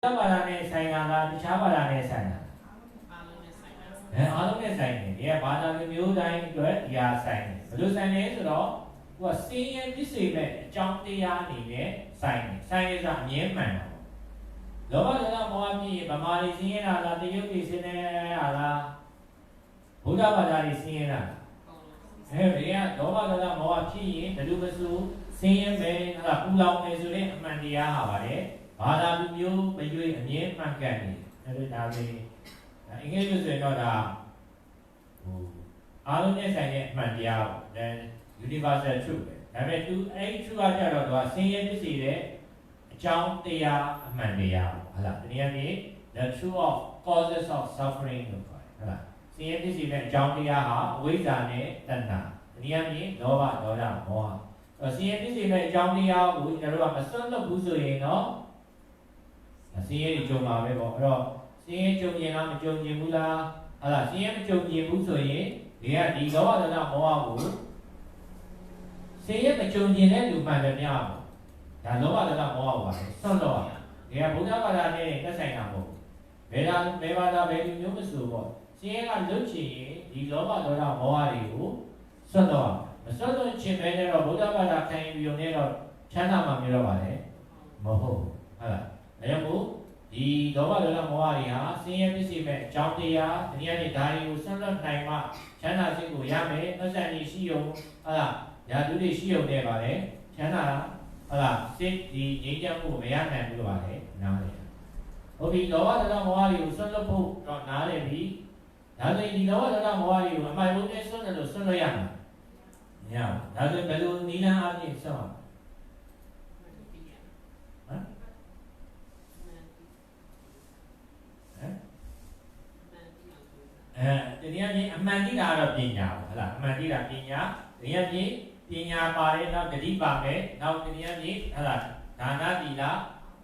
ဘာသာနဲ့ဆိုင်တာလားတခြားဘာသာနဲ့ဆိုင်တာအားလုံးနဲ့ဆိုင်တယ်ဒီကဘာသာမျိုးတိုင်းအတွက်ဒီဟာဆိုင်တယ်ဘယ်လိုဆိုင်လဲဆိုတော့ဟိုကစင်းရဲပစ္စည်းနဲ့အကြောင်းတရားအနေနဲ့ဆိုင်တယ်ဆိုင်ရတာအမြဲမှန်တာလောဘဒေါသမောဟဖြစ်ဗမာတွေစင်းရဲတာလားတရုတ်တွေစင်းနေတာလားဘုရားဘာသာတွေစင်းရဲတာအဲဒီကလောဘဒေါသမောဟဖြစ်ရင်ဘယ်လိုမဆိုစင်းရဲမယ်ဟာပူလောင်နေဆိုတဲ့အမှန်တရားဟာပါတယ်ဘာသာမျိုးမရွေးအမြဲမှန်ကန်နေအဲဒီဒါလေးအင်္ဂလိပ်လိုဆိုရင်တော့ဒါဟိုအားလုံးနဲ့ဆိုင်တဲ့အမှန်တရားပေါ့ဒါ universal truth ပဲဒါပေမဲ့သူအဲ့ truth ကကြတော့သူကဆင်းရဲဖြစ်စေတဲ့အကြောင်းတရားအမှန်တရားပေါ့ဟုတ်လားဒီနေ့ကနေ the truth of causes of suffering လို့ခေါ်တယ်ဟုတ်လားဆင်းရဲဖြစ်စေတဲ့အကြောင်းတရားဟာအဝိဇ္ဇာနဲ့တဏှာဒီနေ့ကနေလောဘဒေါသမောဟဆင်းရဲဖြစ်စေတဲ့အကြောင်းတရားကိုကျွန်တော်တို့ကမစွန့်လွတ်ဘူးဆိုရင်တော့ဆင်းရဲတွေကြုံမှာပဲပေါ့အဲ့တော့ဆင်းရဲကြုံရင်လားမကြုံရင်ဘူးလားဟာလားဆင်းရဲမကြုံရင်ဘူးဆိုရင်ဒီကဒီလောဘဒေါသမောဟကိုဆင်းရဲမကြုံရင်တဲ့လူမှန်တယ်များပေါ့ဒါလောဘဒေါသမောဟကိုပါဆွန့်တော့ဒီကဗုဒ္ဓဘာသာနဲ့သက်ဆိုင်တာမဟုတ်ဘယ်ဘာသာဘယ်လူမျိုးမဆိုပေါ့ဆင်းရဲကလွတ်ချင်ရင်ဒီလောဘဒေါသမောဟတွေကိုဆွန့်တော့မဆွန့်တော့ခြင်းပဲနဲ့တော့ဗုဒ္ဓဘာသာခံယူရုံနဲ့တော့ချမ်းသာမှာမျိုးတော့ပါလေမဟုတ်ဟုတ်လားဒါကြောင့်မို့ဒီလောဘဒေါသမောဟတွေဟာဆင်းရဲပစ္စည်းမဲ့အကြောင်းတရားဒီနေ့ကနေဒါတွေကိုဆွန့်လွတ်နိုင်မှချမ်းသာစိတ်ကိုရမယ်အစံကြီးရှိုံဟုတ်လားညာသူတွေရှိုံနဲ့ပါလေချမ်းသာဟုတ်လားစိတ်ဒီငြိမ်းချမ်းမှုမရနိုင်ဘူးပါလေနားလေဟုတ်ပြီလောဘဒေါသမောဟတွေကိုဆွန့်လွတ်ဖို့တော့နားလေပြီဒါဆိုရင်ဒီလောဘဒေါသမောဟတွေကိုအမှန်ဆုံးနဲ့ဆွန့်တယ်လို့ဆွန့်လွတ်ရမှာမရဘူးဒါဆိုရင်ဘယ်လိုနိလန်းအပြင်ဆွန့်ဒီနေ့ကနေအမှန်တိတာတော့ပညာပေါ့ဟုတ်လားအမှန်တိတာပညာဒီနေ့ကနေပညာပါတယ်နောက်တတိပါမယ်နောက်ဒီနေ့ကနေဟုတ်လားဒါနသီလ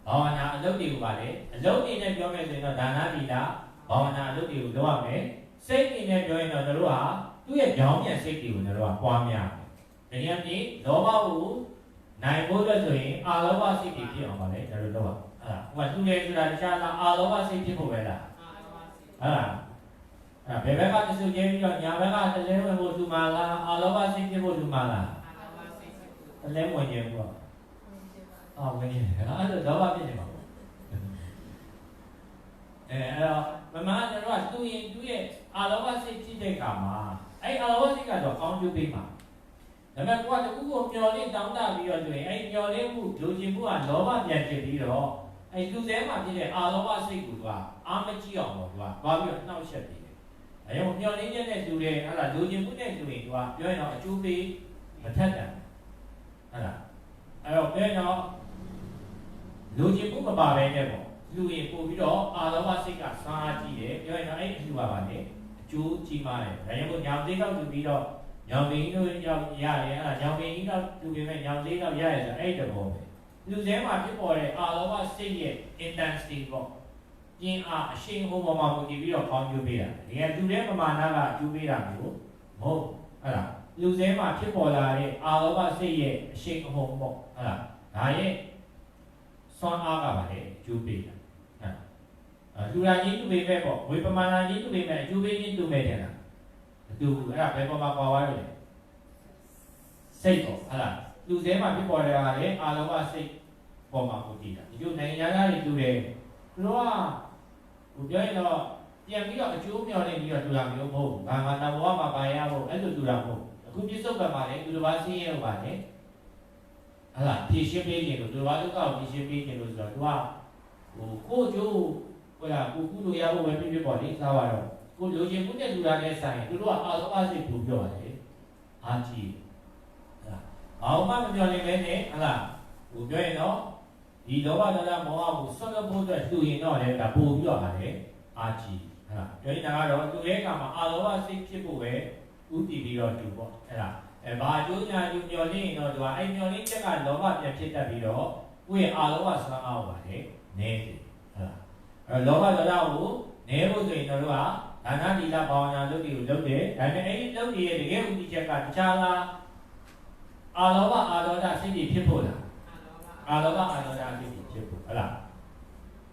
ဘာဝနာအလုပ်တွေကိုပါလေအလုပ်တွေနဲ့ပြောမယ်ဆိုရင်တော့ဒါနသီလဘာဝနာအလုပ်တွေကိုလုပ်ရမယ်စိတ်တွေနဲ့ပြောရင်တော့တို့ဟာသူ့ရဲ့ကြောင်းပြန်စိတ်တွေကိုတို့ကပွားများတယ်ဒီနေ့ကနေလောဘကိုနိုင်ဖို့အတွက်ဆိုရင်အာလောဘစိတ်တွေဖြစ်အောင်ပါလေတို့လုပ်ရဟုတ်လားဟိုကသူ့ရဲ့ဆိုတာတခြားလားအာလောဘစိတ်ဖြစ်ဖို့ပဲလားဟုတ်လားဘယ်ဘက်ကတဆူကျင်းပြီးတော့ညာဘက်ကတလဲဝင်ဖို့သူမှလားအာလောဘစိတ်ဖြစ်ဖို့သူမှလားတလဲဝင်ခြင်းပေါ့ဝင်ခြင်းအဲ့ဒါလောဘဖြစ်နေမှာပေါ့အဲ့တော့မမကျွန်တော်ကသူ့ရဲ့အာလောဘစိတ်ဖြစ်တဲ့အခါမှာအဲ့အာလောဘစိတ်ကတော့ကောင်းကျိုးပေးမှာဒါပေမဲ့ကိုကတခုကိုမျော်လင့်တောင်းတပြီးတော့ဆိုရင်အဲ့မျော်လင့်မှုလိုချင်မှုကလောဘပြန်ဖြစ်ပြီးတော့အဲ့လူထဲမှာဖြစ်တဲ့အာလောဘစိတ်ကိုကအာမကြည့်အောင်ပေါ့သူကသွားပြီးတော့နှောက်ယှက်တယ်အရင်မျောလင်းချက်နဲ့တူတယ်ဟုတ်လားလူချင်းမှုနဲ့တူရင်သူကပြောရင်တော့အကျိုးပေးမထက်တယ်ဟုတ်လားအဲ့တော့ပြောရင်တော့လူချင်းမှုမပါဘဲနဲ့ပေါ့လူရင်ပို့ပြီးတော့အာလောဘစိတ်ကစားကြည့်တယ်ပြောရင်တော့အဲ့ဒီလူပါပါလေအကျိုးကြီးမားတယ်ဒါကြောင့်မို့ညောင်သေးတော့လူပြီးတော့ညောင်ပင်တို့ရောက်ရတယ်အဲ့ဒါညောင်ပင်ကြီးတော့လူပြင်မဲ့ညောင်သေးတော့ရတယ်ဆိုအဲ့ဒီတဘောပဲလူထဲမှာဖြစ်ပေါ်တဲ့အာလောဘစိတ်ရဲ့ intensity ပေါ့ပြင်းအားအရှိန်ဟိုပေါ်မှာမူတည်ပြီးတော့ပေါင်းကျိုးပေးတာဒီကလူတဲ့ပမာဏကအကျိုးပေးတာမျိုးမဟုတ်ဟုတ်လားလူစဲမှာဖြစ်ပေါ်လာတဲ့အာလောဘစိတ်ရဲ့အရှိန်အဟုန်ပေါ့ဟုတ်လားဒါရဲ့စွမ်းအားကပါလေအကျိုးပေးတာလူရာကြီးသူပေးမဲ့ပေါ့ဝေပမာဏကြီးသူပေးမဲ့အကျိုးပေးခြင်းသူမဲ့တယ်လားအတူအဲ့ဒါဘယ်ပေါ်မှာပါသွားလဲစိတ်ပေါ့ဟုတ်လားလူစဲမှာဖြစ်ပေါ်လာတဲ့အာလောဘစိတ်ပေါ်မှာမူတည်တာဒီလိုနိုင်ငံသားတွေတူတယ်သူတို့ကဟိုပြောရင်တော့ပြန်ပြီးတော့အကျိုးမျှော်လင့်ပြီးတော့တူတာမျိုးမဟုတ်ဘူး။ဘာမှတဘောမှာပါရဖို့အဲ့လိုတူတာမဟုတ်ဘူး။အခုပြစ္ဆုတ်ကပါလေသူတစ်ပါးဆင်းရဲပါလေ။ဟာလားဖြည့်ရှင်းပေးခြင်းလို့သူတစ်ပါးဒုက္ခကိုဖြည့်ရှင်းပေးခြင်းလို့ဆိုတော့သူကဟိုကိုကျိုးဟိုလားကိုကုလို့ရဖို့ပဲပြပေါ့လေစားပါတော့ကိုလိုချင်မှုနဲ့တူတာနဲ့ဆိုင်သူတို့ကအာလောဘစိတ်ပူပြောတယ်။အားကြီး။ဟာ။ဘာမှမမျှော်လင့်ပဲနဲ့ဟာလားဟိုပြောရင်တော့ဒီလောဘဒေါသမောဟကိုဆွတ်လွတ်ဖို့အတွက်သူရင်တော့လည်းဒါပို့ပြီးတော့ပါလေအာကြီးဟုတ်လားပြောနေတာကတော့သူရဲ့ကမှာအာလောဘစိတ်ဖြစ်ဖို့ပဲဥတည်ပြီးတော့တူပေါ့အဲ့ဒါဘာအကျိုးညာသူမျောလင်းရင်တော့သူကအဲ့မျောလင်းချက်ကလောဘပြန်ဖြစ်တတ်ပြီးတော့ကိုယ့်ရဲ့အာလောဘဆွမ်းအားကိုပါလေနည်းတယ်ဟုတ်လားအဲ့လောဘဒေါသကိုနည်းဖို့ဆိုရင်တို့ကဒါနသီလဘာဝနာလုပ်တွေကိုလုပ်တယ်ဒါပေမဲ့အဲ့ဒီလုပ်တွေရဲ့တကယ်ဥတည်ချက်ကတခြားလားအာလောဘအာဒေါသစိတ်တွေဖြစ်ဖို့လားအာလောဘအာဒေါသစိတ်ဖြစ်ဖို့ဟုတ်လား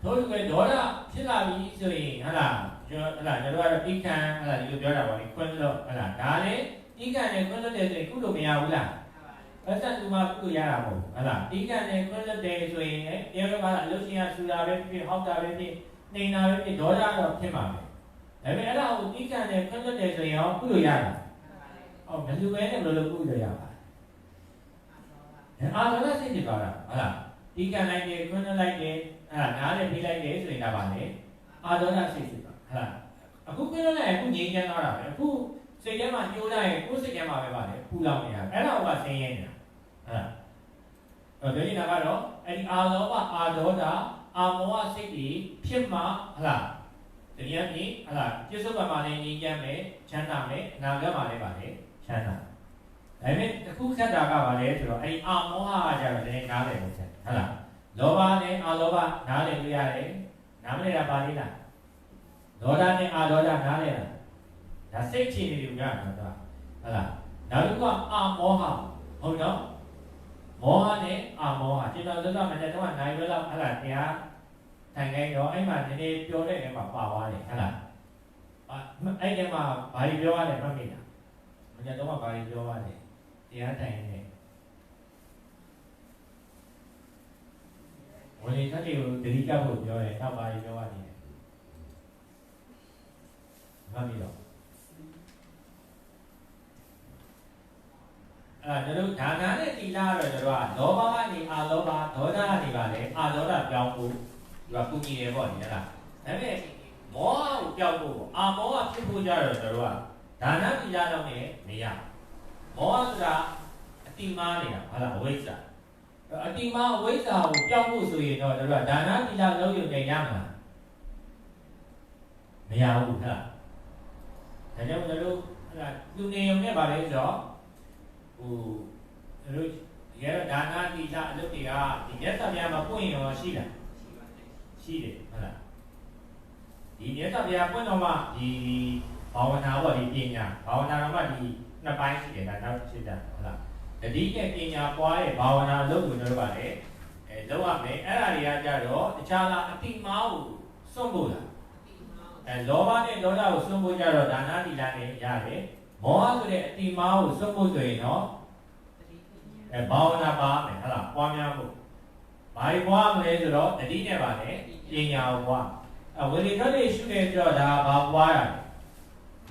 thôi về đó là thế là ví rồi hay là đó là tí can hay là điều đó là gọi là quân lực hay là đá đấy tí can này quân lực để cũng được nhiều là ở trong chúng ta cũng ra là một hay là tí can này quân lực để rồi nếu các bạn lúc sinh ra ra bên phía học ra bên phía nên là bên phía đó ra được thêm mà đấy vậy là tí can này quân lực để rồi họ cũng được ra là mình lưu ý là lực cũng được ra đó là gì thì bảo là tí can này thì quân lực này thì đá để đi lại để rồi là bạn đấy đó là gì là cũng cái đó này cũng nhẹ nhàng đó là cũng sự cái mà nhiều này cũng sự cái mà về bạn đấy cũng làm này cái nào mà sẽ nhẹ nhàng rồi đấy là cái đó anh đó là mua sẽ đi phim mà là tự nhiên đi là tiếp xúc mà này nhẹ nhàng đấy chán nản đấy nào cái mà đấy bạn đấy chán nản đấy nên cũng sẽ đào cái bạn đấy rồi anh mua ra rồi đấy nào đấy một là loba này loba nào đấy bây giờ đấy nào đấy là bạn đấy là Doda ne doda nale na. Da sei chi ni juga na. Hala. Lalu ko moha.ဟုတ်နော်မောဟနဲ့မောဟကျွန်တော်တို့ကမနေ့တော့နိုင်လို့ဟလာတရားထိုင်နေတော့အဲ့မှာနည်းနည်းပြောတဲ့နေမှာပါသွားတယ်ဟလာအဲ့ဒီမှာဘာကြီးပြောရတယ်မှတ်မိလားမနေ့တော့ဘာကြီးပြောရတယ်တရားထိုင်နေဝင်လေတက်တွေကိုတတိကဖို့ပြောတယ်တော့ဘာကြီးပြောရတယ်မှတ်မိတော့ကျွန်တော်ဒါနနဲ့သီလတော့ကျွန်တော်ကလောဘကနေလောဘဒေါသကနေပါလေဒေါသပြောင်းဖို့ဒီကကုညီတယ်ပေါ့ညီလားဒါပေမဲ့မောဟကိုပြောင်းဖို့မောဟဖြစ်ဖို့ကြတော့ကျွန်တော်ကဒါနသီလတော့နဲ့မရမောဟဆိုတာအတိမားနေတာဟုတ်လားအဝိဇ္ဇာအတိမားအဝိဇ္ဇာကိုပြောင်းဖို့ဆိုရင်တော့ကျွန်တော်ကဒါနသီလလုံးရုံနဲ့ရမှာမရဘူးဟုတ်လားဒါကြောင့်ကျွန်တော်လူနေုံနဲ့ပါလေဆိုတော့တို့ရဒါနတိလအလုပ်တွေကဒီမြတ်စွာဘုရားမှာပွင့်ရောရှိလားရှိတယ်ဟုတ်လားဒီမြတ်စွာဘုရားပွင့်တော့မှဒီဘာဝနာပေါ့ဒီပညာဘာဝနာတော့မှဒီနှစ်ပိုင်းရှိတယ်ဒါနောက်ဖြစ်တာဟုတ်လားတတိယပညာပွားရဲ့ဘာဝနာလုပ်ကိုတို့ပါလေလုပ်ရမယ်အဲ့ဒါတွေကကြတော့တခြားလားအတိမားကိုစွန့်ဖို့လားလောဘနဲ့ဒေါသကိုစွန့်ဖို့ကြတော့ဒါနတိလနဲ့ရတယ်မောဟဆိုတဲ့အတိမားကိုစွန့်ဖို့ဆိုရင်တော့ဘာဝနာပါမယ်ဟုတ်လားပွားများဖို့ဘာတွေပွားမလဲဆိုတော့တတိနဲ့ပါလေပညာကိုပွားဝိရိယလေးရှုနေကြတော့ဒါဘာပွားရလဲ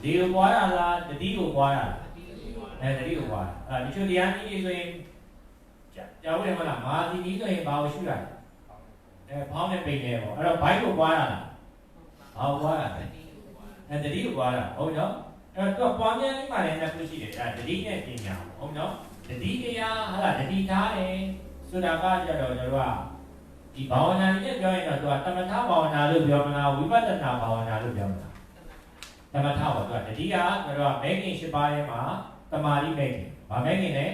ဒီကိုပွားရလားတတိကိုပွားရလားတတိကိုပွားရဒီချိုတရားကြီးဆိုရင်ကြောက်တယ်မလားမာသီကြီးဆိုရင်ဘာကိုရှုရလဲဖောင်းနဲ့ပိန်နေပေါ့အဲ့တော့ဘိုက်ကိုပွားရလားဘာပွားရလဲတတိကိုပွားရဟုတ်နော်အဲ့တော့ပွားများလေးမှလည်းနှစ်ခုရှိတယ်ဒါတတိနဲ့ပညာဟုတ်နော်တတိတရားဟာလားတတိထားတယ်ဆိုတာကကြတော့ကျွန်တော်ကဒီဘာဝနာနဲ့ပြောရင်တော့သူကတမထဘာဝနာလို့ပြောမလားဝိပဿနာဘာဝနာလို့ပြောမလားတမထပေါ့သူကတတိကကျွန်တော်ကမဲခင်၈ပါးထဲမှာတမာတိမဲခင်ဗာမဲခင်လဲ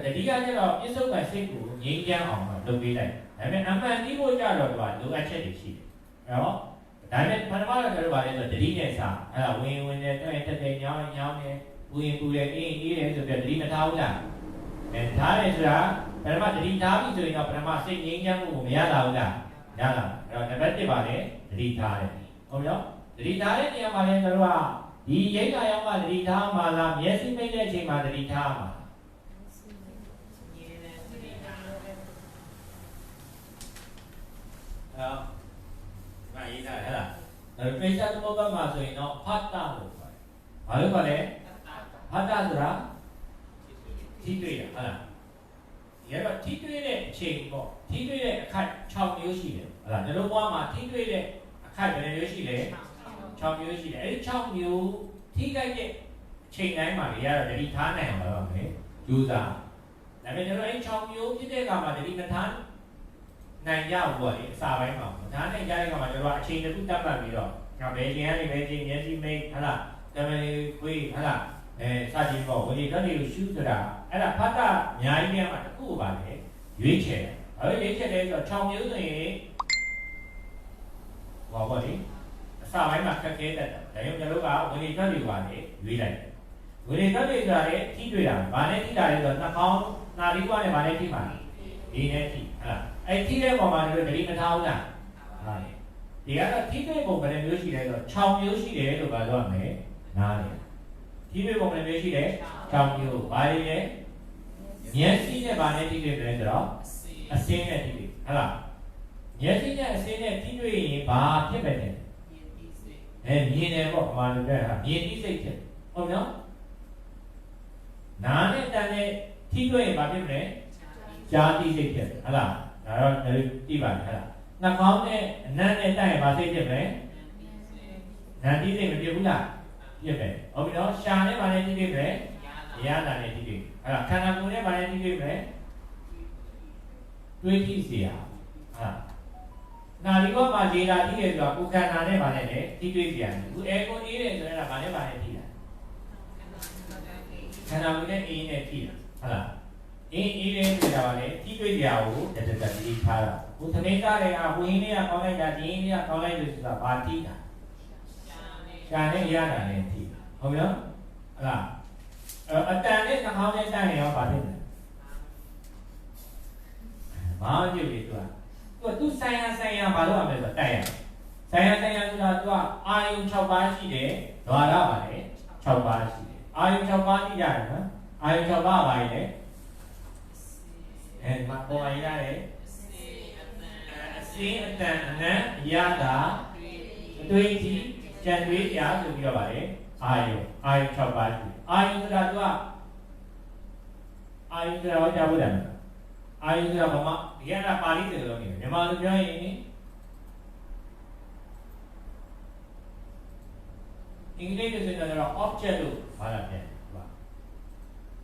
တတိကကျတော့ပြစ္ဆုတ်ကစိတ်ကိုငြိမ်းချမ်းအောင်လုပ်ပေးလိုက်ဒါပေမဲ့အမှန်တီးဖို့ကြတော့သူကလိုအပ်ချက်တွေရှိတယ်အဲ့တော့ဒါနဲ့ပထမတော့ကျွန်တော်ဗာလဲဆိုတတိနဲ့စာအဲ့ဒါဝင်နဲ့တက်ညောင်းနဲ့ပူရင်ပူတယ်အေးတယ်ဆိုပြီးတတိမထားဘူးလားထားတယ်ဆိုတာပထမတတိထားပြီဆိုရင်တော့ပထမစိတ်ငြိမ်းချမ်းမှုကိုမရတာဘူးလားရတာအဲ့တော့နံပါတ်1ပါလေတတိထားတယ်ဟုတ်ရောတတိထားတဲ့နေရာမှာလည်းကျွန်တော်ကဒီရိတ်တာရောက်မှတတိထားမှာလားမျက်စိမိတ်တဲ့အချိန်မှာတတိထားမှာမရေးတာဟဲ့လားပိဿသမုပ္ပါမှာဆိုရင်တော့ဖတ်တာလို့ခေါ်တယ်ဘာလို့ခေါ်လဲဖတ်တာဆိုတာထိတွေ့ရဟုတ်လားဒီကတော့ထိတွေ့တဲ့အချိန်ပေါ့ထိတွေ့တဲ့အခိုက်6မျိုးရှိတယ်ဟုတ်လားဒီလိုဘွားမှာထိတွေ့တဲ့အခိုက်ဘယ်နှမျိုးရှိလဲ6မျိုးရှိတယ်အဲဒီ6မျိုးထိခိုက်တဲ့အချိန်တိုင်းမှာလေရတော့တတိထားနိုင်အောင်လုပ်ရမယ်ယူစားဒါပေမဲ့ကျွန်တော်အဲဒီ6မျိုးဖြစ်တဲ့အခါမှာတတိမထားနိုင်ရဘူးပေါ့လေအစာပိုင်းမှာမထားနိုင်ကြတဲ့အခါမှာကျွန်တော်အချိန်တစ်ခုတတ်မှတ်ပြီးတော့ဘယ်ချိန်ကနေဘယ်ချိန်မျက်စိမိတ်ဟုတ်လားတမန်ခွေးဟုတ်လားစသည်ပေါ့ဝိဓာတ်တွေကိုရှုဆိုတာအဲ့ဒါဖတ်တာအများကြီးများမှာတစ်ခုပါလေရွေးချယ်တယ်ရွေးချယ်တယ်ဆိုတော့6မျိုးဆိုရင်ဟောပေါ့လေအစပိုင်းမှာခက်ခဲတတ်တယ်ဒါကြောင့်ကျွန်တော်ကဝိဓာတ်တွေပါလေရွေးလိုက်တယ်ဝိဓာတ်တွေဆိုတာလေထိတွေ့တာဗာနဲ့ထိတာလေဆိုတော့နှာခေါင်းနာရီကွာနဲ့ဗာနဲ့ထိမှာဒီနဲ့ထိဟုတ်လားအဲ့ထိတဲ့ပုံမှာတို့တတိမထားဘူးလား နားလေဒီကတော့ထိတွေ့ပုံပဲမျိုးရှိတယ်ဆိုတော့6မျိုးရှိတယ်လို့ပြောရမယ်နားလေထိတွေ့ပုံပဲမျိုးရှိတယ်6မျိုးဘာတွေလဲမျက်စိနဲ့ဗာနဲ့ထိတွေ့တယ်ဆိုတော့အစင်းနဲ့ထိတွေ့ဟုတ်လားမျက်စိနဲ့အစင်းနဲ့ထိတွေ့ရင်ဘာဖြစ်ပဲလဲမြင်တယ်ပေါ့ဘာလို့လဲဟာမြင်သိစိတ်ဖြစ်ဟုတ်နော်နားနဲ့တန်နဲ့ထိတွေ့ရင်ဘာဖြစ်မလဲကြားသိစိတ်ဖြစ်ဟုတ်လားဒါတော့သိပါတယ်ဟုတ်လားနှာခေါင်းနဲ့အနံ့နဲ့တိုက်ရင်ဘာသိဖြစ်မလဲနာသိစိတ်မဖြစ်ဘူးလားဖြစ်ပဲဟုတ်ပြီနော်ရှာနဲ့ဘာနဲ့ထိတွေ့မလဲရတာနဲ့ထိတွေ့ဟုတ်လားခန္ဓာကိုယ်နဲ့ဘာနဲ့ထိတွေ့မလဲတွေးကြည့်เสียဟုတ်လားနာဒီကောမှာဒေတာထိတယ်ဆိုတာကိုယ်ခန္ဓာနဲ့ဘာနဲ့လဲထိတွေ့เสียတယ်ခုအဲကွန်အေးတယ်ဆိုရင်ကဘာနဲ့ဘာနဲ့ထိတာခန္ဓာကိုယ်နဲ့အေးနဲ့ထိတာဟုတ်လားအေးလေးဆိုတာကလည်းထိတွေ့ကြကိုတတတိထားတာဟိုသမင်းသားတွေကဝင်းလေးကကောင်းလိုက်တာဒီင်းလေးကကောင်းလိုက်လို့ဆိုတာဘာထိတာရှာနဲ့ရတာနဲ့ထိတာဟုတ်ပြီနော်ဟုတ်လားအတန်နဲ့နှာခေါင်းနဲ့တိုက်ရင်ရောဘာဖြစ်လဲဘာမှပြုတ်လေသူဆိုင်ရာဘာလို့ရမလဲဆိုတော့တိုက်ရဆိုင်ရာဆိုတာသူကအာယုံ6ပါးရှိတယ်ဓဝါရပါလေ6ပါးရှိတယ်အာယုံ6ပါးကြည့်ရတယ်နော်အာယုံ6ပါးပါလေမပေါ်ရရတယ်အစင်းအတန်အနံ့ရတာအတွေးကြီးကြံတွေးကြဆိုပြီးတော့ပါလေအာယုံ6ပါးရှိအာယုံဆိုတာသူကအာယုံဆိုတာဘာကြောက်လဲအာယုံဆိုတာဘာမှဒီကနေ့ပါဠိစကားလုံးနေတယ်မြန်မာလိုပြောရင်အင်္ဂလိပ်လိုဆိုတော့ object လို့ဘာလာပြန်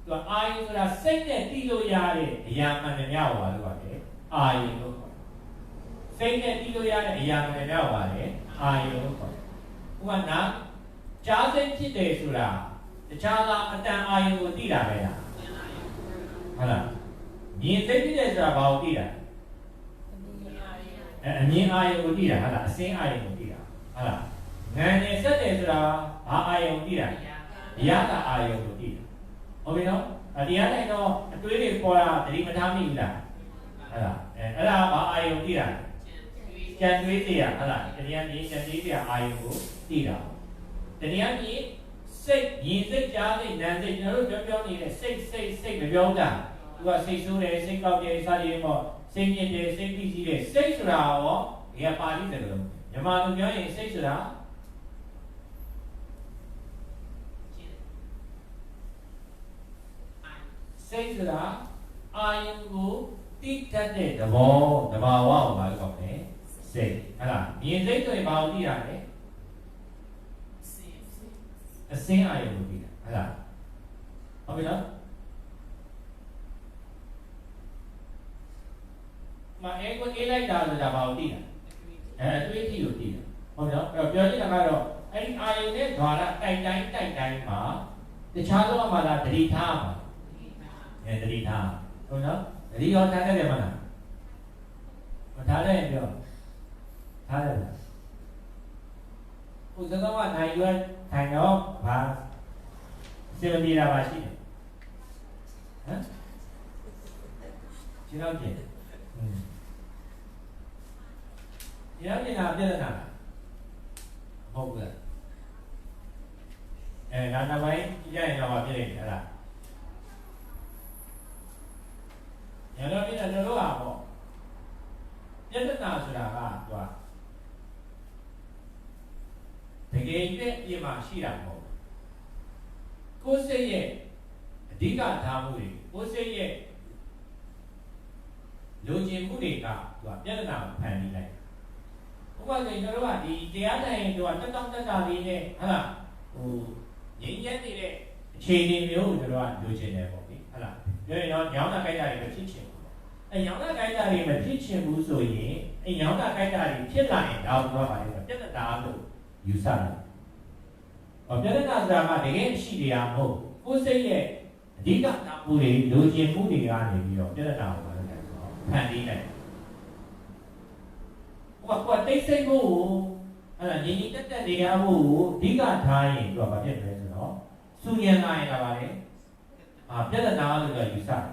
သူကအာယုဆိုတာစိတ်နဲ့တီးလို့ရတဲ့အရာမှန်တယ်များပါလို့ပါတယ်အာယုလို့ခေါ်တယ်စိတ်နဲ့တီးလို့ရတဲ့အရာမှန်တယ်များပါတယ်အာယုလို့ခေါ်တယ်ဥပမာနာကြားစိတ်ဖြစ်တယ်ဆိုတာတခြားသောအတန်အာယုကိုတီးတာပဲလားဟုတ်လားမြင်စိတ်ဖြစ်တယ်ဆိုတာဘာကိုတီးတာအမြင်အာယုကိုတီးတာဟုတ်လားအစင်းအာယုကိုတီးတာဟုတ်လားငန်နဲ့ဆက်တယ်ဆိုတာဘာအာယုတီးတာရတာအာယုကိုတီးတာဟုတ်ပြီနော်တရားတိုင်းတော့အတွေးတွေပေါ်လာတတိမထားမိဘူးလားအဲ့ဒါဘာအာယုံတည်တာကြံတွေးတရားဟုတ်လားတရားကြီးကြံတွေးတရားအာယုံကိုတည်တာတရားကြီးစိတ်မြင်စိတ်ကြားစိတ်နာမ်စိတ်ကျွန်တော်တို့ပြောနေတဲ့စိတ်မပြောတာသူကစိတ်ဆိုးတယ်စိတ်ကောက်တယ်စသည်ပေါ့စိတ်မြင့်တယ်စိတ်ပြီးကြီးတယ်စိတ်ဆိုတာရောဒီကပါဠိစကားလုံးမြန်မာလိုပြောရင်စိတ်ဆိုတာစိတ်ဆိုတာအာယုံကိုတိတတ်တဲ့သဘာဝကိုဘာလို့ခေါ်လဲစိတ်ဟုတ်လားမြင်စိတ်ဆိုရင်ဘာကိုသိရလဲအစင်းအာယုံကိုသိတာဟုတ်လားဟုတ်ပြီနော်မအေးကိုအေးလိုက်တာဆိုတာဘာကိုသိတာအတွေးကြည့်လို့သိတာဟုတ်နော်အဲ့တော့ပြောချင်တာကတော့အဲ့ဒီအာယုံနဲ့ဓာရတိုက်တိုင်းမှာတခြားသောအမှလာတတိထားမှာတတိထားဟုတ်နော်တတိရောထားတယ်မလားမထားတယ်ပြောထားတယ်လားဥစ္စာတော့နိုင်ရွယ်ထိုင်တော့ဘာစေမပြေတာပါရှိတယ်ဟမ်ရှင်းတော့ကြည့်ရမ်းနေတာပြဿနာဟုတ်ကဲ့ဒါနောက်ပိုင်းကြည့်ရရင်တော့ပြည့်နေတယ်လားရတော့ပြည့်တယ်လို့ဟာပေါ့ပြဿနာဆိုတာကသူကတကယ်ပြည့်ပြမှာရှိတာမဟုတ်ကိုယ်စိတ်ရဲ့အဓိကထားမှုတွေကိုယ်စိတ်ရဲ့လိုချင်မှုတွေကသူကပြဿနာကိုဖန်တီးလိုက်ဥပမာဆိုရင်ကျွန်တော်တို့ကဒီတရားထိုင်ရင်သူကတက်တာလေးနဲ့ဟုတ်လားဟိုငြိမ်းချမ်းနေတဲ့အခြေအနေမျိုးကိုကျွန်တော်ကလိုချင်တယ်ပေါ့လေဟုတ်လားပြောရင်တော့ညောင်းတာကြိုက်တာတွေမဖြစ်ချင်ဘူးအဲညောင်းတာကြိုက်တာတွေမဖြစ်ချင်ဘူးဆိုရင်အဲညောင်းတာကြိုက်တာတွေဖြစ်လာရင်တော့ဘာပါလဲပြဿနာလို့ယူဆတယ်ပြဿနာဆိုတာကတကယ်ရှိတရားမဟုတ်ကိုယ်စိတ်ရဲ့အဓိကတာမှုတွေလိုချင်မှုတွေကနေပြီးတော့ပြဿနာကိုဖန်တီးလိုက်ကိုတိတ်ဆိတ်မှုကိုအဲ့ဒါညီညီတက်တက်နေရမှုကိုအဓိကထားရင်သူကဘာဖြစ်လဲဆိုတော့စူညံလာရင်လာပါလေပြဿနာလို့ပြောယူဆတယ်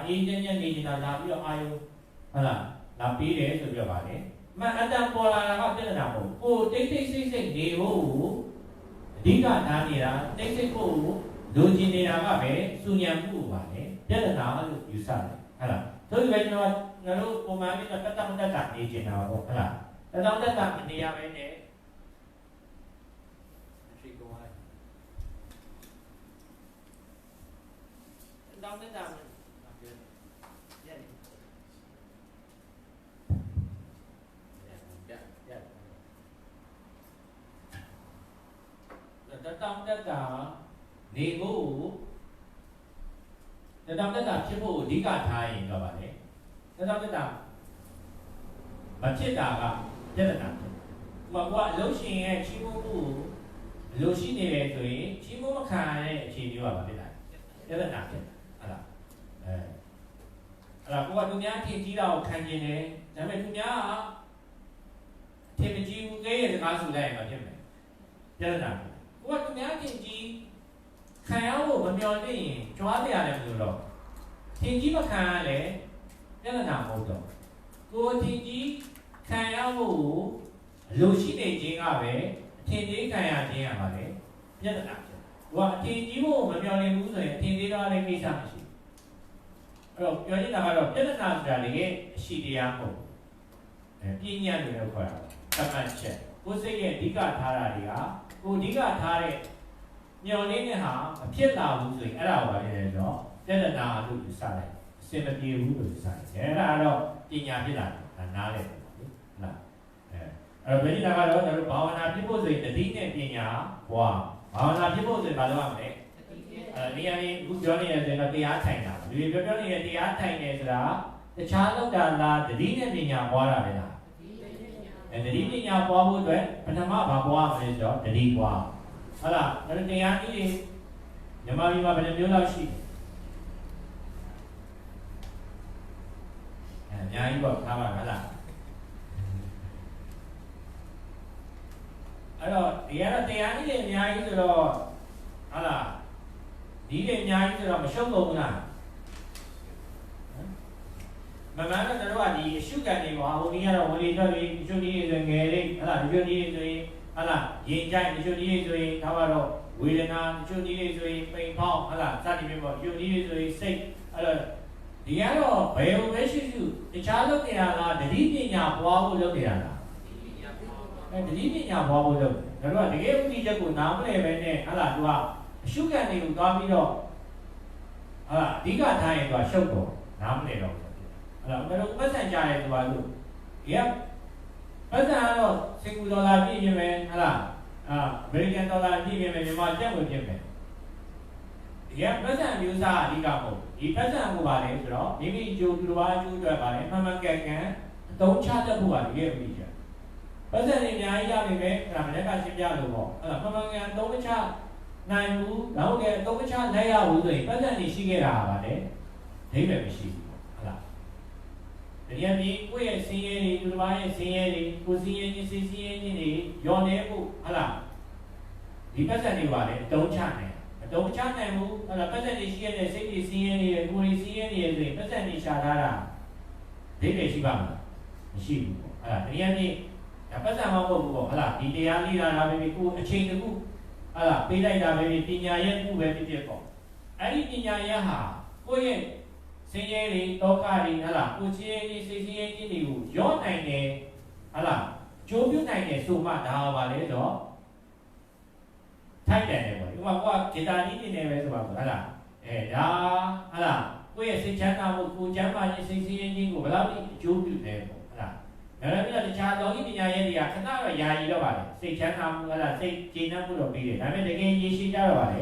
အေးချမ်းချမ်းနေနေတာလာပြီးတော့အာယုဟုတ်လားလာပြီးတယ်ဆိုပြောပါလေ mà anh ta bỏ là có biết là nào cô tích tích đi vô đi cả tháng này là tích tích cô đối diện này là có vẻ suy nhầm của bạn ấy biết là nào là yếu sai hay là thôi vậy nó lúc cô mà biết là các tâm ta đặt đi chuyện nào không hay là các tâm ta đặt đi ra bên này tâm ta đặt tâm tất cả niệm vụ tâm tất cảဖြစ်ဖို့အဓိကထားရင်တော့ဗါလေtâm tất cảမဖြစ်တာကပြဿနာဖြစ်မှာကွာအလုံးရှင်ရဲ့ချီးမွမ်းမှုလိုရှိနေတယ်ဆိုရင်ချီးမွမ်းမခံရတဲ့အခြေအနေကဗါလေပြဿနာဖြစ်ဟုတ်လားအဲ့ဒါကိုကသူများထင်ကြီးတာကိုခံကျင်တယ်ဒါပေမဲ့သူများကထင်မကြီးဘူးကဲရဲ့စကားဆိုလိုက်ရင်တော့ဖြစ်မယ်ပြဿနာကိုကသူများထင်ကြီးခံရဖို့မမျှော်လင့်ရင်ကြွားပြရတယ်လို့တော့ထင်ကြီးမခံရလဲပြဿနာမဟုတ်တော့ကိုထင်ကြီးခံရဖို့လိုရှိနေခြင်းကပဲအထင်ကြီးခံရခြင်းရပါလေပြဿနာဖြစ်ကိုကအထင်ကြီးဖို့မမျှော်လင့်ဘူးဆိုရင်အထင်ကြီးတော့လည်းကိစ္စမရှိအဲ့တော့ပြောနေတာကတော့ပြဿနာဆိုတာလေအရှိတရားမဟုတ်ပညာတွေလို့ခေါ်တာသတ်မှတ်ချက်ကိုယ်စိတ်ရဲ့အဓိကထားတာတွေကကိုအဓိကထားတဲ့ညော်လေးနဲ့ဟာမဖြစ်လာဘူးဆိုရင်အဲ့ဒါကိုပါလေတော့ပြဿနာလို့ယူဆလိုက်အစင်မပြေဘူးလို့ယူဆတယ်အဲ့ဒါတော့ပညာဖြစ်လာတယ်နားလဲပေါ့လေဟုတ်လားအဲ့တော့ဘယ်နည်းကတော့တို့ဘာဝနာဖြစ်ဖို့ဆိုရင်တတိနဲ့ပညာဘွားဘာဝနာဖြစ်ဖို့ဆိုရင်ဘာလုပ်ရမလဲနေရာကြီးအခုပြောနေရတဲ့တရားထိုင်တာလူတွေပြောနေတဲ့တရားထိုင်နေဆိုတာတခြားလောက်တာလားတတိနဲ့ပညာဘွားတာပဲလားတတိပညာပွားဖို့အတွက်ပထမဘာပွားမလဲဆိုတော့တတိပွားဟုတ်လားအဲ့ဒါတရားကြီးမြန်မာပြည်မှာဘယ်လိုမျိုးလောက်ရှိအများကြီးပေါ့ထားပါဟုတ်လားအဲ့တော့ဒီကတော့တရားကြီးတွေအများကြီးဆိုတော့ဟုတ်လားဒီတွေအများကြီးဆိုတော့မရှုံးကုန်ဘူးလားမမှန်တော့တို့ကဒီအရှုခံတွေပါဟိုဒီကတော့ဝင်လေတော့ဒီအရှုကြီးတွေဆိုငယ်လေးဟုတ်လားဒီရှုကြီးတွေဆိုရင်ဟုတ်လားရင်ကြိုက်ဒီရှုကြီးတွေဆိုရင်ဒါကတော့ဝေဒနာဒီရှုကြီးတွေဆိုရင်ပိန်ဖောက်ဟုတ်လားစသည်ဖြင့်ပေါ့ရှုကြီးတွေဆိုရင်စိတ်အဲ့တော့ဒီကတော့ဘယ်လိုပဲရှိရှိတခြားလုပ်နေတာလားတတိပညာပွားဖို့လုပ်နေတာလားတတိပညာပွားဖို့လုပ်တို့ကတကယ်ဥတီချက်ကိုနားမလည်ပဲနဲ့ဟုတ်လားသူကအရှုခံတွေကိုသွားပြီးတော့ဟုတ်လားအဓိကထားရင်သူကရှုပ်တော့နားမလည်တော့အဲ့တော့ပတ်စံကြရဲဆိုတာလို့ဒီကပတ်စံကတော့စင်ကူဒေါ်လာပြည့်ပြင်မယ်ဟုတ်လားအမေရိကန်ဒေါ်လာပြည့်ပြင်မယ်မြန်မာကျပ်ငွေပြည့်မယ်ဒီကပတ်စံမျိုးစားအဓိကမဟုတ်ဒီပတ်စံကိုပါလေဆိုတော့မိမိအကျိုးသူတစ်ပါးအကျိုးအတွက်ပါလေမှန်မှန်ကန်ကန်အသုံးချတတ်ဖို့ပါတကယ်ပြီးကြပတ်စံတွေအများကြီးရပြီပဲအဲ့ဒါမနေ့ကရှင်းပြလို့ပေါ့အဲ့ဒါမှန်မှန်ကန်အသုံးချနိုင်ဘူးတော့လည်းအသုံးချနိုင်ရဘူးဆိုရင်ပတ်စံတွေရှိခဲ့တာပါလေဒိဗယ်မရှိဘူးတရားပြီးကိုယ့်ရဲ့စင်းရဲတွေသူတစ်ပါးရဲ့စင်းရဲတွေကိုစင်းရဲချင်းစင်းရဲချင်းတွေရောနေဖို့ဟလားဒီပတ်စံတွေပါလေအတုံးချနိုင်အတုံးချနိုင်မှုဟလားပတ်စံတွေရှိရတဲ့စိတ်တွေစင်းရဲတွေကိုယ်တွေစင်းရဲနေတယ်ဆိုရင်ပတ်စံတွေရှာထားတာဒိဋ္ဌိရှိပါမလားမရှိဘူးပေါ့ဟလားတရားပြီးပတ်စံမဟုတ်ဘူးပေါ့ဟလားဒီတရားလေးလာပဲပြီးကိုယ်အချိန်တခုဟလားပေးလိုက်တာပဲပညာရဲ့မှုပဲဖြစ်ပေါ့အဲ့ဒီပညာရဲ့ဟာကိုယ့်ရဲ့စင်းရဲတွေတောကတွေဟလားကိုချင်းရေးစိတ်စင်းရဲခြင်းတွေကိုရောနိုင်တယ်ဟလားကြိုးပြုနိုင်တယ်ဆိုမှဒါပါလေတော့ထိုက်တယ်ပေါ့ဒီမှာကိုကဂီတာကြီးနေနေပဲဆိုပါဘူးဟလားဒါဟလားကိုယ့်ရဲ့စိတ်ချမ်းသာမှုကိုချမ်းသာခြင်းစိတ်စင်းရဲခြင်းကိုဘယ်လောက်အကျိုးပြုတယ်ပေါ့ဟလားဒါလည်းပြီးတော့တခြားလောကီပညာရေးတွေကခဏတော့ယာယီတော့ပါလေစိတ်ချမ်းသာမှုဟလားစိတ်ကျေနပ်မှုတော့ပြီးတယ်ဒါပေမဲ့တကယ်ရည်ရှိကြတော့ပါလေ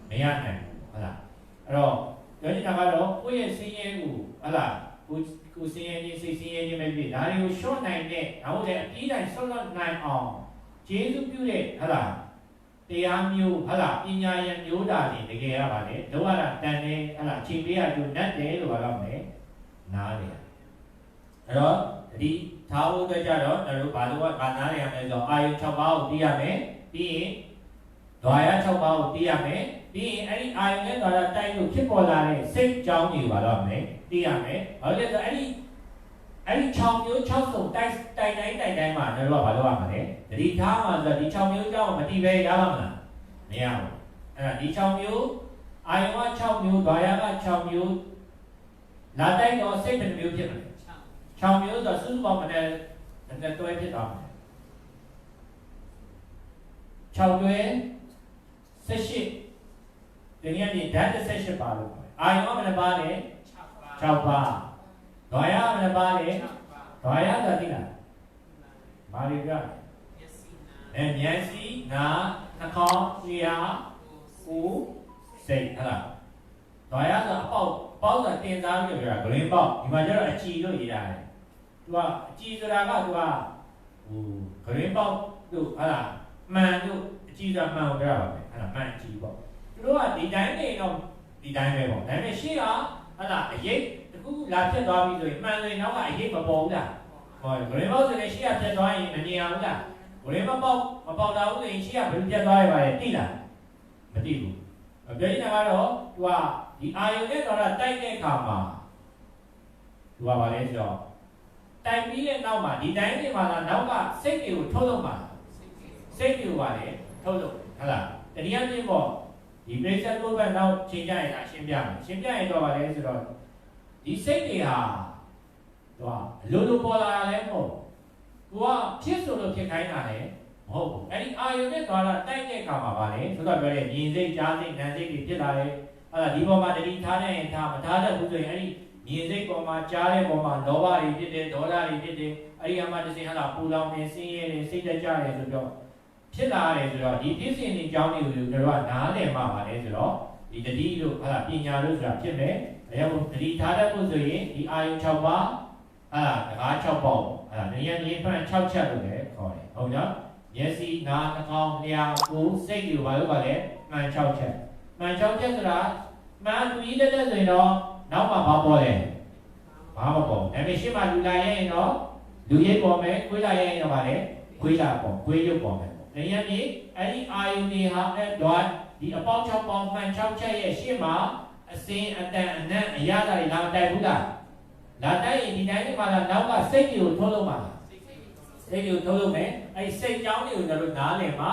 မရနိုင်ဘူးဟလားအဲ့တော့ပြောနေတာကတော့ကိုယ့်ရဲ့စင်းရဲကိုဟလားကိုစင်းရဲခြင်းစိတ်စင်းရဲခြင်းပဲဖြစ်ဒါတွေကိုရှော့နိုင်တဲ့ဒါဟုတ်တယ်အပြီးတိုင်းဆော့လွတ်နိုင်အောင်ကျေးဇူးပြုတဲ့ဟလားတရားမျိုးဟလားပညာရမျိုးတာတွေတကယ်ရပါလေလောကတန်တယ်ဟလားအချိန်ပေးရတူနတ်တယ်လို့ပြောမယ်နားလေအဲ့တော့ဒီထားဖို့အတွက်ကြတော့တို့ဘာလို့ကနားလေရမယ်ဆိုတော့အာယု6ပါးကိုသိရမယ်ပြီးရင်ဒွါရ6ပါးကိုသိရမယ်ပြီးရင်အဲ့ဒီအာယုနဲ့တော့တိုက်လို့ဖြစ်ပေါ်လာတဲ့စိတ်ကြောင်းတွေပါတော့မယ်သိရမယ်ဘာလို့လဲဆိုတော့အဲ့ ấy trong nhớ trong sổ tay tay mà nó lo vào mà đấy đi tháo mà giờ đi trong nhớ cho mà đi về đó mà nghèo đi trong nhớ ai mà trong nhớ đòi ăn trong nhớ là đây nó sẽเป็นมิวที่มันtrong nhớ giờซื้อบอกมันจะตัวที่ต่อtrong nhớ sẽ shipอย่างเงี้ยนี่ดันจะshipပါလို့ai màมันပါလေ6ပါดอยามันပါလေดอยาဆိုတိလားမာရီကမျက်စိနာနှာခေါင်းလျှာဦးစိတ်ဟလားดอยาဆိုအပေါက်ဆိုတင်စားပြီးပြောတာဂရင်းပေါက်ဒီမှာကျတော့အချီလို့ရေးတာတယ်သူကအချီဆိုတာကသူကဂရင်းပေါက်လို့ဟလားမှန်လို့အချီဆိုတာမှန်ကိုပြောတာပဲဟလားမှန်အချီပေါ့သူတို့ကဒီတိုင်းနေတော့ဒီတိုင်းပဲပေါ့ဒါပေမဲ့ရှေ့ကဟလားအရေးတခုလာဖြစ်သွားပြီဆိုရင်မှန်ရင်တော့ကအရေးမပေါ်ဘူးလားဟောဂရင်းပေါက်ဆိုရင်ရှေ့ကဖြစ်သွားရင်မမြင်အောင်လားဂရင်းမပေါက်တာဘူးဆိုရင်ရှေ့ကဘယ်လိုပြတ်သွားရပါလဲသိလားမသိဘူးပြောနေတာကတော့သူကဒီအာယုန်နဲ့တော့တိုက်တဲ့အခါမှာသူကဘာလဲဆိုတော့တိုက်ပြီးတဲ့နောက်မှာဒီတိုင်းတွေမှာနောက်ကစိတ်တွေကိုထုတ်လုပ်မှာစိတ်တွေကိုပါလေထုတ်လုပ်ဟုတ်လားတနည်းအားဖြင့်ပေါ့ဒီပရိစ္ဆေဘုရားနောက်ချိန်ကြရင်ရှင်းပြမယ်ရှင်းပြရင်တော့ပါလေဆိုတော့ဒီစိတ်တွေဟာသူကအလိုလိုပေါ်လာလဲမဟုတ်သူကဖြစ်ဆိုလို့ဖြစ်ခိုင်းတာလေမဟုတ်ဘူးအဲ့ဒီအာယုန်နဲ့တော့တိုက်တဲ့အခါမှာပါလေဆိုတော့ပြောတဲ့မြင်စိတ်ကြားစိတ်နာမ်စိတ်တွေဖြစ်လာတယ်အဲ့ဒါဒီပေါ်မှာတတိထားတဲ့ထားမထားတဲ့ဘူးဆိုရင်အဲ့ဒီမြင်စိတ်ပေါ်မှာကြားတဲ့ပေါ်မှာလောဘတွေဖြစ်တယ်ဒေါသတွေဖြစ်တယ်အဲ့ဒီအမှတစ်စင်ဟလာပူလောင်နေဆင်းရဲနေစိတ်တက်ကြတယ်ဆိုတော့ဖြစ်လာတယ်ဆိုတော့ဒီဖြစ်စဉ်တွေကြောင်းတွေကိုတို့ကနားလည်မှပါလေဆိုတော့ဒီတတိလို့ဟလာပညာလို့ဆိုတာဖြစ်မယ်ဒါကြောင့်တတိထားတဲ့ဘူးဆိုရင်ဒီအာယုံ6ပါးဟလာတကား6ပေါက်ဟလာဉာဏ်ဉာဏ်ဖန်6ချက်လို့လည်းခေါ်တယ်ဟုတ်နော်မျက်စိနားနှာခေါင်းလျှာကိုယ်စိတ်တွေဘာလို့ပါလဲမှန်6ချက်မှန်6ချက်ဆိုတာမှန်လူကြီးတက်ဆိုရင်တော့နောက်မှဘာပေါ်လဲဘာမပေါ်ဒါပေမဲ့ရှင်းမှလူလာရင်တော့လူရိပ်ပေါ်မယ်ခွေးလာရင်တော့ဗာလဲခွေးလာပေါ်ခွေးရုပ်ပေါ်မယ်ပေါ့ဒါရင်းပြီးအဲ့ဒီအာယုန်တွေဟာအဲ့တော့ဒီအပေါင်း6ပေါင်းမှန်6ချက်ရဲ့ရှင်းမှာအစင်းအတန်အနံ့အရသာတွေလာတိုက်ဘူးလားလာတိုက်ရင်ဒီတိုင်းမှာနောက်ကစိတ်တွေကိုထိုးလို့ပါစိတ်တွေကိုထိုးလို့မယ်အဲ့စိတ်ကြောင်းတွေကိုကျွန်တော်တို့နားလည်မှာ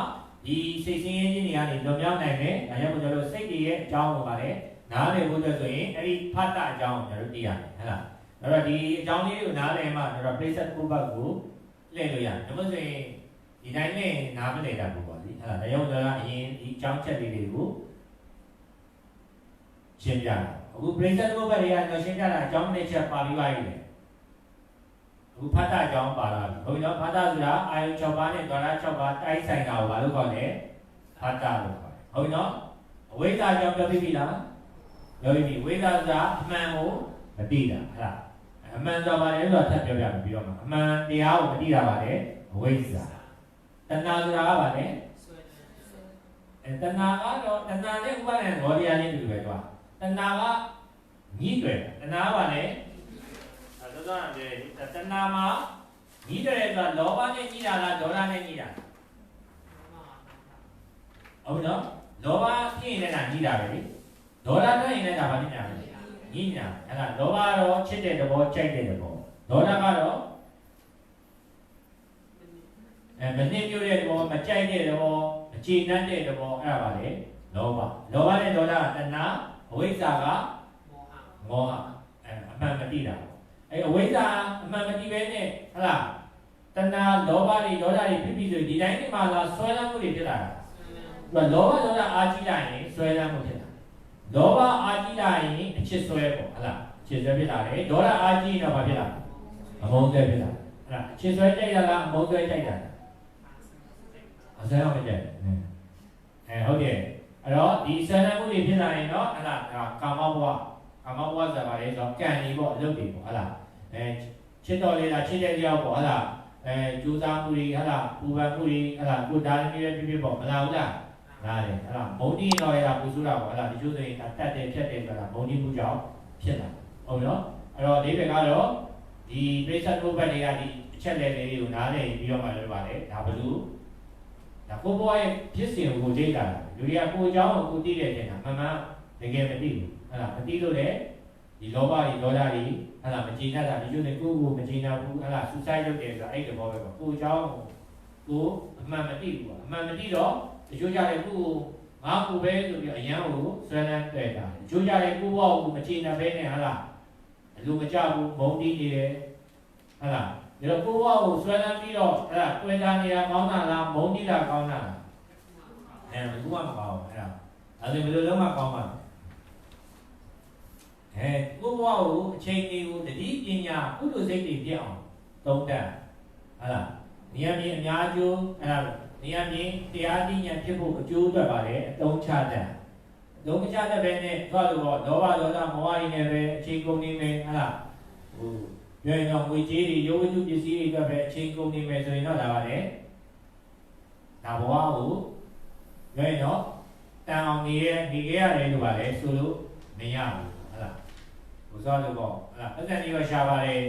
ဒီစိတ်ဆင်းရဲခြင်းတွေကနေလွန်မြောက်နိုင်မယ်ဒါကြောင့်ကျွန်တော်တို့စိတ်တွေရဲ့အကြောင်းကိုပါလေနားလည်ဖို့အတွက်ဆိုရင်အဲ့ဒီဖတ်တာအကြောင်းကိုကျွန်တော်တို့သိရတယ်ဟုတ်လားအဲ့တော့ဒီအကြောင်းလေးကိုနားလည်မှကျွန်တော် place ပုဗ္ဗကိုလှည့်လို့ရတယ်ဒါမှမဟုတ်ဆိုရင်ဒီတိုင်းနဲ့နားမလည်တာဘူးပေါ့လေဟုတ်လားဒါကြောင့်ကျွန်တော်ကအရင်ဒီအကြောင်းချက်လေးတွေကိုရှင်းပြတာအခု place ပုဗ္ဗတွေကကျွန်တော်ရှင်းပြတာအကြောင်းနဲ့ချက်ပါပြီးပါပြီလေအခုဖတ်တာအကြောင်းပါလာပြီဟုတ်ပြီနော်ဖတ်တာဆိုတာအာယု6ပါးနဲ့ဒေါရ6ပါးတိုက်ဆိုင်တာကိုဘာလို့ခေါ်လဲဖတ်တာလို့ခေါ်တယ်ဟုတ်ပြီနော်အဝိဇ္ဇာကြောင့်ပြောပြီးပြီလားပြောပြီးပြီဝိဇ္ဇာဆိုတာအမှန်ကိုမသိတာဟုတ်လားအမှန်ဆိုပါလေဆိုတော့ထပ်ပြောပြမယ်ပြီးတော့မှာအမှန်တရားကိုမသိတာပါလေအဝိဇ္ဇာတဏှာဆိုတာကပါလေတဏှာကတော့တဏှာနဲ့ဥပါဒံဘောတရားချင်းတူပဲကွာတဏှာကညှိတယ်တဏှာကပါလေတော်တော်တယ်တဏှာမှာညှိတယ်ဆိုတာလောဘနဲ့ညှိတာလားဒေါသနဲ့ညှိတာဟုတ်နော်လောဘဖြစ်ရင်လည်းညှိတာပဲလေဒေါသထွက်ရင်လည်းဒါပါညှိတာပဲညှိညာအဲ့ဒါလောဘကတော့ချစ်တဲ့သဘောကြိုက်တဲ့သဘောဒေါသကတော့မနှိမ့်ပြတဲ့သဘောမကြိုက်တဲ့သဘောမကျေနပ်တဲ့သဘောအဲ့ဒါပါလေလောဘနဲ့ဒေါသကတဏှာအဝိဇ္ဇာကမောဟအမှန်မသိတာအဲ့အဝိဇ္ဇာအမှန်မသိပဲနဲ့ဟုတ်လားတဏှာလောဘတွေဒေါသတွေဖြစ်ပြီးဆိုဒီတိုင်းဒီမှာလာဆွဲလန်းမှုတွေဖြစ်လာတာလောဘဒေါသအာကြီးလာရင်ဆွဲလန်းမှုဖြစ်လာလောဘအာကြီးလာရင်အချစ်ဆွဲပေါ့ဟုတ်လားအချစ်ဆွဲဖြစ်လာတယ်ဒေါသအာကြီးရင်တော့ဘာဖြစ်လာအမုန်းဆွဲဖြစ်လာဟုတ်လားအချစ်ဆွဲတိုက်တာလားအမုန်းဆွဲတိုက်တာလားအစမ်းအောင်ကြည့်ဟုတ်ကဲ့အဲ့တော့ဒီဆန္ဒမှုတွေဖြစ်လာရင်တော့ဟုတ်လားကာမဘဝဆိုတာဘာလဲဆိုတော့ကံကြီးပေါ့အလုပ်တွေပေါ့ဟုတ်လားချစ်တော်လေးလားချစ်တဲ့ကြောက်ပေါ့ဟုတ်လားကြိုးစားမှုတွေဟုတ်လားပူပန်မှုတွေဟုတ်လားကိုဒါလည်းဖြစ်ပေါ့မလားဟုတ်လားနားတယ်အဲ့ဒါမုံတီးတော့ရတာပူဆိုးတာပေါ့အဲ့ဒါဒီကျိုးဆိုရင်တတ်တယ်ဖြတ်တယ်ဆိုတာမုံတီးမှုကြောင့်ဖြစ်လာဟုတ်နော်အဲ့တော့ဒီဘက်ကတော့ဒီပိဿတ်ဘုဗ္ဗတွေကဒီအချက်လက်လေးတွေကိုနားလည်ပြီးတော့မှလုပ်ပါတယ်ဒါဘလို့ဒါကိုဘွားရဲ့ဖြစ်စဉ်ကိုကြိတ်တာလူတွေကကိုအကြောင်းကိုသိတဲ့တဲ့မှန်မှန်တကယ်မသိဘူးဟုတ်လားမသိလို့လည်း ဒီလောဘကြီးဒေါသကြီးအဲ့ဒါမကြည်တတ်တာဒီလိုနဲ့ကိုယ်ကိုမကြည်တတ်ဘူးအဲ့ဒါဆူဆိုက်လုပ်တယ်ဆိုတာအဲ့ဒီဘောပဲပေါ့ကိုเจ้าကိုအမှန်မသိဘူးပေါ့အမှန်မသိတော့တချို့ကြတယ်ကိုငါကိုပဲဆိုပြီးအရန်ကိုဆွဲလန်းတွေ့တာတချို့ကြတယ်ကိုဘောကိုမကြည်တတ်ဘဲနဲ့ဟာလားအလိုမကျဘူးမုန်းတီးနေတယ်ဟာလားဒါတော့ကိုဘောကိုဆွဲလန်းပြီးတော့အဲ့ဒါတွေ့တာနေတာကောင်းတာလားမုန်းတီးတာကောင်းတာလားအဲ့ဒါဘူးမကောင်းဘူးအဲ့ဒါအဲ့ဒီဘယ်လိုလုံးမကောင်းပါကိုဘဝကိုအချိန်တွေကိုတတိပညာကုသိုလ်စိတ်တွေပြည့်အောင်သုံးတတ်ဟုတ်လားနေရာမြင်အများကျိုးအဲ့ဒါနေရာမြင်တရားသိဉာဏ်ဖြစ်ဖို့အကျိုးအတွက်ပါလေအသုံးချတတ်အသုံးမချတတ်ပဲနဲ့သွားလို့တော့လောဘဒေါသမောဟတွေနဲ့ပဲအချိန်ကုန်နေမယ်ဟုတ်လားဟိုရွေးရောငွေကြေးတွေရိုးဝတ္ထုပစ္စည်းတွေအတွက်ပဲအချိန်ကုန်နေမယ်ဆိုရင်တော့ဒါပါလေဒါဘဝကိုရွေးတော့တန်အောင်နေခဲ့ရတယ်လို့ပါလေဆိုလို့မရဘူးဟုတ်လားဘုရားတို့ပေါ့အဲ့ဒါပတ်သက်ပြီးတော့ရှားပါတယ်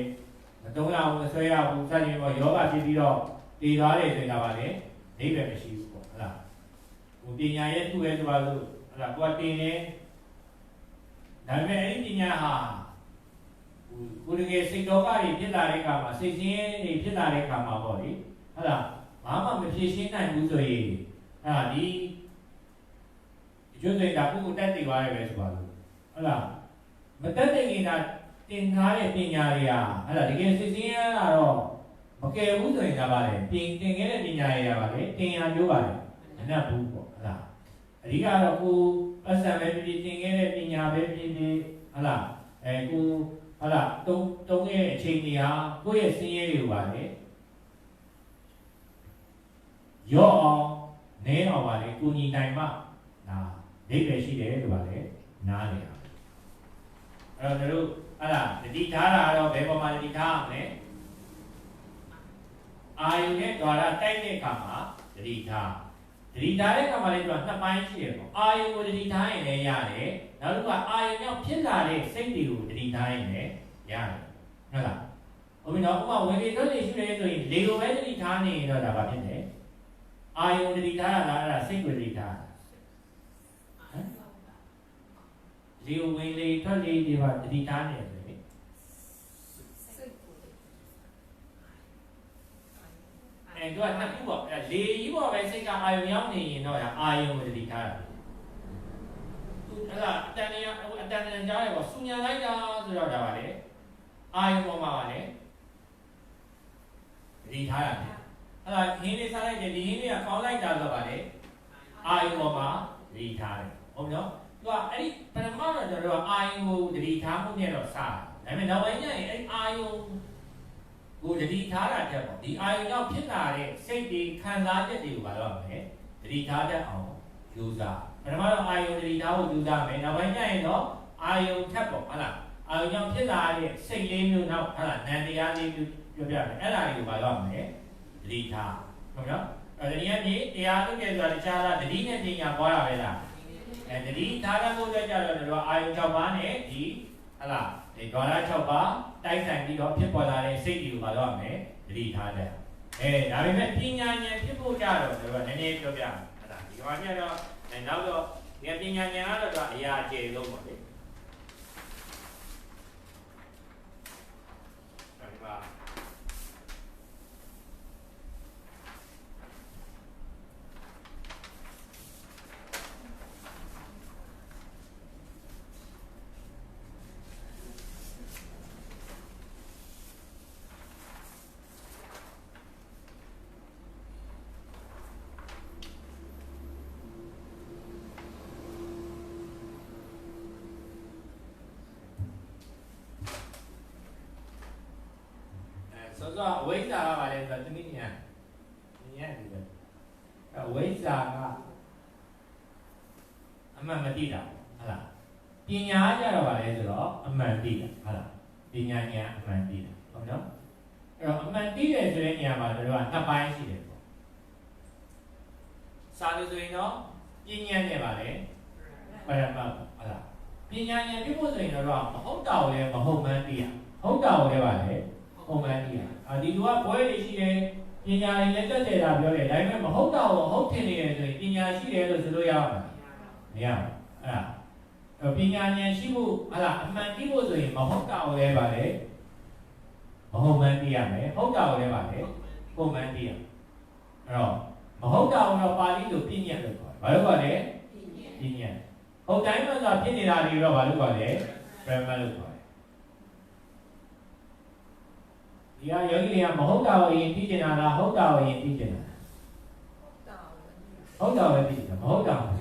မတုံးရဘူးမဆွဲရဘူးစသဖြင့်ပေါ့ယောဂဖြစ်ပြီးတော့တည်သွားတယ်ဆိုတာပါလေအိဗယ်မရှိဘူးပေါ့ဟုတ်လားဟိုပညာရဲ့သူ့ရဲ့ဆိုတာလို့ဟုတ်လားကိုယ်တင်နေဒါပေမဲ့အဲ့ဒီပညာဟာဟိုကိုယ်တကယ်စိတ်တော်ကတွေဖြစ်လာတဲ့အခါမှာစိတ်ဆင်းရဲတွေဖြစ်လာတဲ့အခါမှာပေါ့လေဟုတ်လားဘာမှမဖြေရှင်းနိုင်ဘူးဆိုရင်အဲ့ဒါဒီကျွတ်နေတာကိုယ်တက်တည်သွားရပဲဆိုပါလို့ဟုတ်လားမတက်တဲ့ရင်ကတင်ထားတဲ့ပညာတွေကအဲ့ဒါတကယ်စစ်စင်းရတာတော့မကယ်ဘူးဆိုရင်ဒါပါလေတင်ခဲ့တဲ့ပညာတွေကပါလေတင်ရကျိုးပါလေမနှက်ဘူးပေါ့ဟုတ်လားအဓိကတော့ကိုအစံပဲပြည်တင်ခဲ့တဲ့ပညာပဲပြည်ဟုတ်လားကိုဟုတ်လားတုံးရဲ့အချိန်တွေဟာကိုယ့်ရဲ့စင်းရဲတွေပါလေရော့အောင်နဲအောင်ပါလေကိုညီနိုင်မှဒါဒိဋ္ဌိရှိတယ်လို့ပါလေနားလေအဲ့တော့တို့အဲ့ဒါတတိထားတာတော့ဘယ်ပေါ်မှာတတိထားအောင်လဲအာယုနဲ့ဓာရတိုက်တဲ့အခါမှာတတိထားတဲ့အခါမှာလည်းသူကနှစ်ပိုင်းရှိတယ်ပေါ့အာယုကိုတတိထားရင်လည်းရတယ်နောက်တစ်ခါအာယုကြောင့်ဖြစ်လာတဲ့စိတ်တွေကိုတတိထားရင်လည်းရတယ်ဟုတ်လားဟုတ်ပြီနော်ဥပမာဝင်လေထွက်လေရှိတယ်ဆိုရင်လေကိုပဲတတိထားနေရင်တော့ဒါပါဖြစ်တယ်အာယုတတိထားတာအဲ့ဒါစိတ်ကိုတတိထားလေဝင်လေထွက်လေဒီမှာတတိထားနေတယ်လေသူကနှစ်ခုပေါ့လေကြီးပေါ့ပဲစိတ်ကအာယုံရောက်နေရင်တော့အာယုံကိုတတိထားတာသူအဲ့ဒါအတန်ကြားတယ်ပေါ့စူညာလိုက်တာဆိုတော့ဒါပါလေအာယုံပေါ်မှာပါလေတတိထားတာအဲ့ဒါဟင်းလေးစားလိုက်တယ်ဒီဟင်းလေးကကောင်းလိုက်တာဆိုတော့ပါလေအာယုံပေါ်မှာတတိထားတယ်ဟုတ်နော်သူကအဲ့ဒီပထမတော့ကျွန်တော်တို့အာယုံကိုတတိထားမှုနဲ့တော့စတယ်ဒါပေမဲ့နောက်ပိုင်းကျရင်အဲ့အာယုံကိုတတိထားတာတက်ပေါ့ဒီအာယုံကြောင့်ဖြစ်လာတဲ့စိတ်တွေခံစားချက်တွေကိုပါတော့မယ်တတိထားတတ်အောင်ယူစားပထမတော့အာယုံတတိထားဖို့ယူစားမယ်နောက်ပိုင်းကျရင်တော့အာယုံထက်ပေါ့ဟုတ်လားအာယုံကြောင့်ဖြစ်လာတဲ့စိတ်လေးမျိုးနောက်ဟုတ်လားနံတရားလေးမျိုးပြောပြမယ်အဲ့ဒါတွေကိုပါတော့မယ်တတိထားဟုတ်နော်အဲ့ဒီကနေတရားထုတ်တယ်ဆိုတာတခြားလားတတိနဲ့ပညာပွားတာပဲလားတတိထားတဲ့ဘုရားကြတော့တို့အာယုံ6ပါးနဲ့ဒီဟလားဒီဒေါရ6ပါးတိုက်ဆိုင်ပြီးတော့ဖြစ်ပေါ်လာတဲ့စိတ်တွေကိုပါတော့မယ်တတိထားတဲ့ဒါပေမဲ့ပညာဉာဏ်ဖြစ်ဖို့ကြတော့တို့ကနည်းနည်းပြောပြဟလားဒီမှာကျတော့နောက်တော့ဒီပညာဉာဏ်ကတော့အရာအကျယ်ဆုံးပါလေဒီမှာဆိုတော့အဝိဇ္ဇာကပါလဲဆိုတော့တနည်းညာဒီပဲအဝိဇ္ဇာကအမှန်မသိတာဟုတ်လားပညာကြတော့ပါလဲဆိုတော့အမှန်သိတာဟုတ်လားပညာဉာဏ်အမှန်သိတာဟုတ်နော်အဲ့တော့အမှန်သိတယ်ဆိုတဲ့နေရာမှာတို့ကနှစ်ပိုင်းရှိတယ်ပေါ့စာလို့ဆိုရင်တော့ပညာနဲ့ပါလဲပရမတ်ဟုတ်လားပညာဉာဏ်ပြဖို့ဆိုရင်တော့မဟုတ်တာကိုလည်းမဟုတ်မှန်းသိရဟုတ်တာကိုလည်းပါလဲဟုတ်မှန်းသိရဒီလူကဘွဲတွေရှိတယ်ပညာတွေလည်းတက်တယ်တာပြောတယ်ဒါပေမဲ့မဟုတ်တာကိုဟုတ်ထင်နေတယ်ဆိုရင်ပညာရှိတယ်လို့ဆိုလို့ရအောင်မရဘူးအဲ့ဒါ ပညာဉာဏ်ရှိဖို့ဟာလားအမှန်သိဖို့ဆိုရင်မဟုတ်တာကိုလည်းပါလေမဟုတ်မှန်းသိရမယ်ဟုတ်တာကိုလည်းပါလေဟုတ်မှန်းသိရအဲ့တော့မဟုတ်တာကိုတော့ပါဠိလိုပြညတ်လို့ခေါ်တယ်ဘာလို့ခေါ်လဲပြညတ်ဟုတ်တိုင်းမှာဆိုဖြစ်နေတာတွေတော့ဘာလို့ခေါ်လဲပရမတ်လို့ခေါ်တယ်ဒီကယောဂီတွေကမဟုတ်တာကိုရင်သိကျင်တာလားဟုတ်တာကိုရင်သိကျင်တာဟုတ်တာပဲသိတယ်မဟုတ်တာကို